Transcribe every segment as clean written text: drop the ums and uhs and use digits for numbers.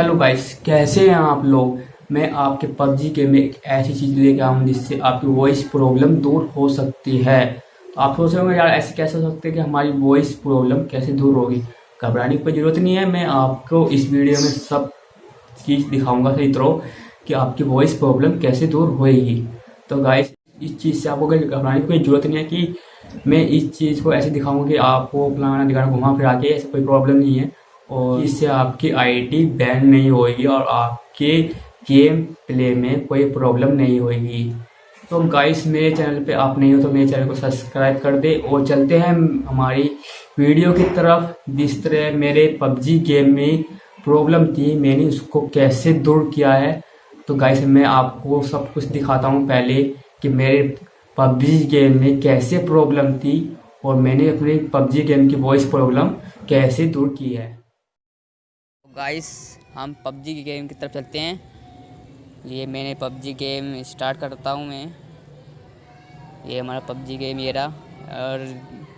Hello guys, कैसे हैं आप लोग। मैं आपके पबजी गेम में एक ऐसी चीज़ लेके आया हूँ जिससे आपकी वॉइस प्रॉब्लम दूर हो सकती है। तो आप सोच रहे होंगे यार ऐसे कैसे हो सकते हैं कि हमारी वॉइस प्रॉब्लम कैसे दूर होगी। घबराने की कोई ज़रूरत नहीं है। मैं आपको इस वीडियो में सब चीज़ दिखाऊंगा सही तरह कि आपकी वॉइस प्रॉब्लम कैसे दूर होएगी। तो गाइस, इस चीज़ से आपको घबराने की कोई ज़रूरत नहीं है कि मैं इस चीज़ को ऐसे दिखाऊंगा कि आपको फलाना दिखाना घुमा फिरा के, ऐसे कोई प्रॉब्लम नहीं है। और इससे आपकी आईडी बैन नहीं होएगी और आपके गेम प्ले में कोई प्रॉब्लम नहीं होएगी। तो गाइस, मेरे चैनल पे आप नहीं हो तो मेरे चैनल को सब्सक्राइब कर दे और चलते हैं हमारी वीडियो की तरफ। जिस तरह मेरे पबजी गेम में प्रॉब्लम थी, मैंने उसको कैसे दूर किया है। तो गाइस, मैं आपको सब कुछ दिखाता हूँ पहले कि मेरे पबजी गेम में कैसे प्रॉब्लम थी और मैंने अपने पबजी गेम की वॉइस प्रॉब्लम कैसे दूर की है। गाइस, हम पबजी की गेम की तरफ चलते हैं। ये मैंने पबजी गेम स्टार्ट करता हूँ मैं। ये हमारा पबजी गेम ये रहा और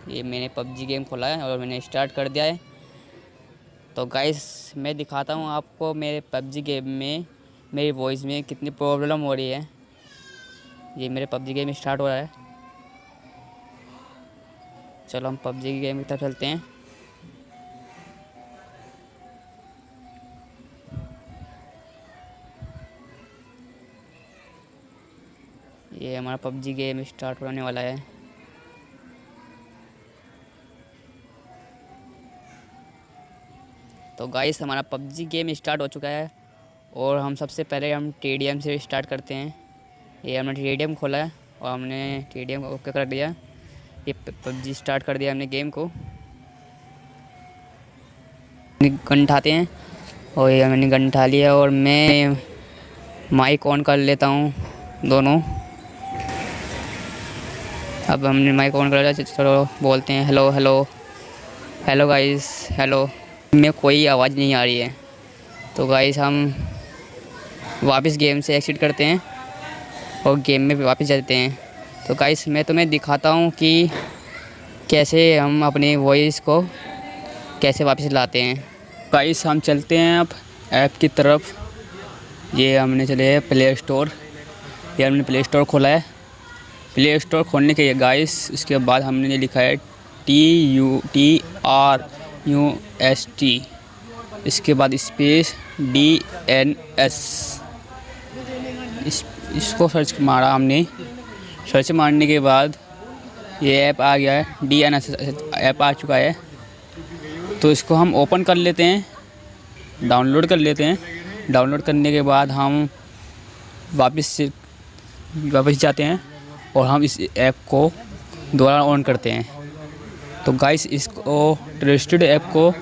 ये मैंने पबजी गेम खोला है और मैंने स्टार्ट कर दिया है। तो गाइस, मैं दिखाता हूँ आपको मेरे पबजी गेम में मेरी वॉइस में कितनी प्रॉब्लम हो रही है। ये मेरे पबजी गेम स्टार्ट हो रहा है। चलो हम पबजी की गेम की तरफ चलते हैं। ये हमारा पबजी गेम स्टार्ट होने वाला है। तो गाइस, हमारा पबजी गेम स्टार्ट हो चुका है और हम सबसे पहले हम टीडीएम से स्टार्ट करते हैं। ये हमने टीडीएम खोला है और हमने टीडीएम को ओके कर दिया। ये पबजी स्टार्ट कर दिया हमने गेम को। गन उठाते हैं और ये मैंने गन उठा लिया और मैं माइक ऑन कर लेता हूँ दोनों। अब हमने माइक ऑन कर लिया। चलो बोलते हैं hello hello hello guys hello. में कोई आवाज़ नहीं आ रही है। तो गाइस, हम वापस गेम से एग्जिट करते हैं और गेम में वापस जाते हैं। तो गाइस, मैं तुम्हें दिखाता हूँ कि कैसे हम अपनी वॉइस को कैसे वापस लाते हैं। गाइस, हम चलते हैं अब ऐप की तरफ। ये हमने चले हैं प्ले स्टोर। ये हमने प्ले स्टोर खोला है। प्ले स्टोर खोलने के गाइस, इसके बाद हमने लिखा है TUTRUST, इसके बाद स्पेस DNS। इसको सर्च मारा हमने। सर्च मारने के बाद ये ऐप आ गया है। DNS ऐप आ चुका है। तो इसको हम ओपन कर लेते हैं, डाउनलोड कर लेते हैं। डाउनलोड करने के बाद हम वापस जाते हैं और हम इस ऐप को दोबारा ऑन करते हैं। तो गाइस, इसको ट्रस्टेड ऐप को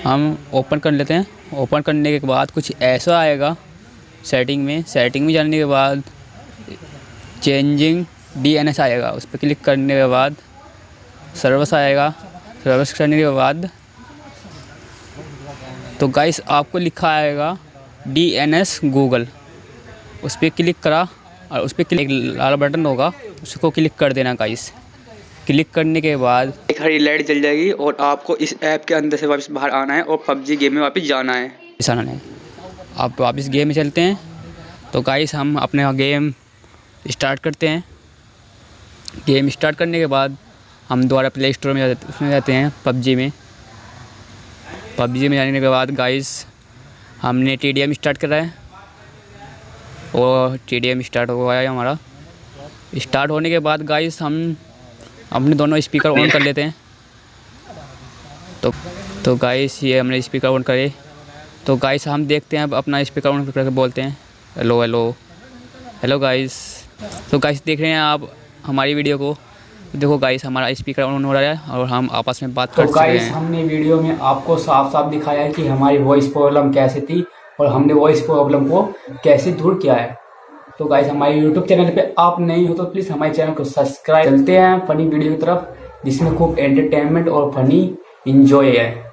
हम ओपन कर लेते हैं। ओपन करने के बाद कुछ ऐसा आएगा सेटिंग में जाने के बाद चेंजिंग DNS आएगा। उस पर क्लिक करने के बाद सर्विस आएगा। सर्विस करने के बाद तो गाइस, आपको लिखा आएगा DNS गूगल। उस पर क्लिक करा और उस पर क्लिक लाल बटन होगा, उसको क्लिक कर देना गाइस। क्लिक करने के बाद एक हरी लाइट जल जाएगी और आपको इस ऐप के अंदर से वापस बाहर आना है और पबजी गेम में वापस जाना है। ऐसा नहीं, आप वापस गेम में चलते हैं। तो गाइस, हम अपने गेम स्टार्ट करते हैं। गेम स्टार्ट करने के बाद हम दोबारा प्ले स्टोर में जाते हैं पबजी में जाने के बाद गाइस, हमने TDM स्टार्ट करा है और TDM स्टार्ट हो गया है हमारा। स्टार्ट होने के बाद गाइस, हम अपने दोनों स्पीकर ऑन कर लेते हैं। तो गाइस, ये हमने स्पीकर ऑन करे। तो गाइस, हम देखते हैं अब अपना स्पीकर ऑन करके बोलते हैं हेलो हेलो हेलो गाइस। तो गाइस, देख रहे हैं आप हमारी वीडियो को। देखो गाइस, हमारा स्पीकर ऑन हो रहा है और हम आपस में बात कर रहे हैं। तो गाइस, हमने वीडियो में आपको साफ साफ दिखाया है कि हमारी वॉइस प्रॉब्लम कैसे थी और हमने वॉइस प्रॉब्लम को कैसे दूर किया है। तो गाइस, हमारे YouTube चैनल पे आप नहीं हो तो प्लीज़ हमारे चैनल को सब्सक्राइब। चलते हैं फनी वीडियो की तरफ जिसमें खूब एंटरटेनमेंट और फनी इंजॉय है।